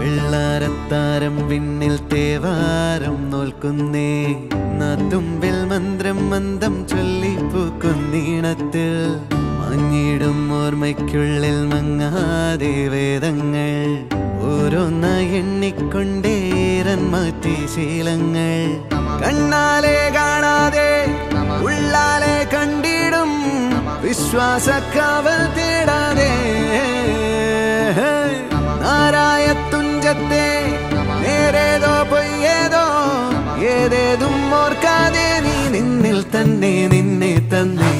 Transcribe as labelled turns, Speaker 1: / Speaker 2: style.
Speaker 1: വെള്ളാരത്താരം വിണ്ണിൽ തേവാരം നോൽക്കുന്നേ നാത്തുമ്പിൽ മന്ത്രം മന്ദം ചൊല്ലിപ്പൂക്കുന്നീണത്തിൽ മഞ്ഞിടും ഓർമ്മയ്ക്കുള്ളിൽ മങ്ങാതെ വേദങ്ങൾ ഓരോന്നായി എണ്ണിക്കൊണ്ടേരൻ മാറ്റി ശീലങ്ങൾ കണ്ണാലെ കാണാതെ ഉള്ളാലെ കണ്ടിടും വിശ്വാസക്കാവൽ തേടാതെ നാരായ തുഞ്ചത്തെ നേരേതോ പൊയ്യേതോ ഏതേതും ഓർക്കാതെ നീ നിന്നിൽ തന്നെ നിന്നെ തന്നെ